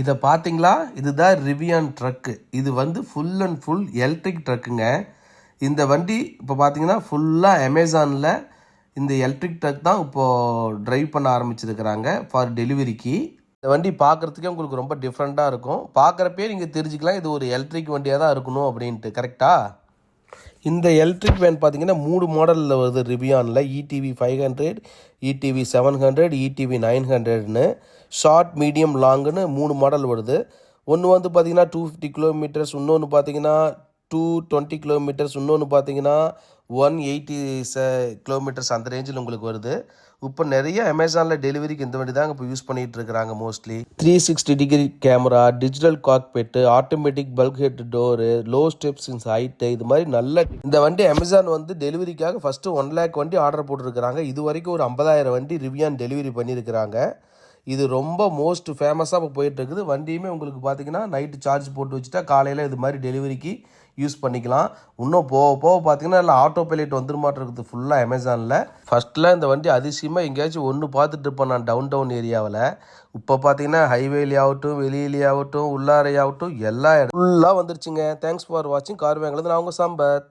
இதை பார்த்தீங்களா, இதுதான் ரிவியான் ட்ரக்கு. இது வந்து ஃபுல் அண்ட் ஃபுல் எலக்ட்ரிக் ட்ரக்குங்க. இந்த வண்டி இப்போ பார்த்தீங்கன்னா ஃபுல்லாக அமேசானில் இந்த எலக்ட்ரிக் ட்ரக் தான் இப்போது ட்ரைவ் பண்ண ஆரம்பிச்சிருக்கிறாங்க ஃபார் டெலிவரிக்கு. இந்த வண்டி பார்க்குறதுக்கே உங்களுக்கு ரொம்ப டிஃப்ரெண்ட்டாக இருக்கும். பார்க்குறப்பே நீங்கள் தெரிஞ்சுக்கலாம் இது ஒரு எலக்ட்ரிக் வண்டியாக தான் இருக்கணும் அப்படின்ட்டு. கரெக்டாக இந்த எலக்ட்ரிக் வேன் பார்த்தீங்கன்னா 3 மாடலில் வருது ரிவியானில். இடிவி 500, இடிவி 700, இடிவி 900ன்னு ஷார்ட் மீடியம் லாங்குன்னு 3 மாடல் வருது. ஒன்று வந்து பார்த்தீங்கன்னா 250 கிலோமீட்டர்ஸ், இன்னொன்று பார்த்தீங்கன்னா 220 கிலோமீட்டர்ஸ், இன்னொன்று பார்த்தீங்கன்னா 180 கிலோமீட்டர்ஸ் அந்த ரேஞ்சில் உங்களுக்கு வருது. இப்போ நிறைய அமேசானில் டெலிவரிக்கு இந்த வண்டி தாங்க இப்போ யூஸ் பண்ணிகிட்டு இருக்கிறாங்க mostly. 360 degree camera, digital cockpit, automatic bulkhead door, low steps in height, இது மாதிரி நல்ல இந்த வண்டி அமேசான் வந்து டெலிவரிக்காக ஃபஸ்ட்டு 1 lakh வண்டி ஆர்டர் போட்டிருக்கிறாங்க. இது வரைக்கும் ஒரு 50,000 வண்டி ரிவியான் டெலிவரி பண்ணியிருக்கிறாங்க. இது ரொம்ப மோஸ்ட் ஃபேமஸாக இப்போ போயிட்டுருக்குது. வண்டியுமே உங்களுக்கு பார்த்தீங்கன்னா நைட்டு சார்ஜ் போட்டு வச்சுட்டா காலையில் இது மாதிரி டெலிவரிக்கு யூஸ் பண்ணிக்கலாம். இன்னும் போக போக பார்த்தீங்கன்னா இல்லை ஆட்டோ பைலட் வந்துருமாட்டிருக்குது ஃபுல்லாக அமேசானில். ஃபஸ்ட்டில் இந்த வண்டி அதிசயமாக எங்கேயாச்சும் ஒன்று பார்த்துட்டு இருப்பேன் நான் டவுன் ஏரியாவில். இப்போ பார்த்தீங்கன்னா ஹைவேலி ஆகட்டும், வெளியிலே ஆகட்டும், உள்ளாரை ஆகட்டும், எல்லா இடம் ஃபுல்லாக வந்துருச்சுங்க. தேங்க்ஸ் ஃபார் வாட்சிங். கார் வாங்கலேருந்து நான் உங்கள் சம்பத்.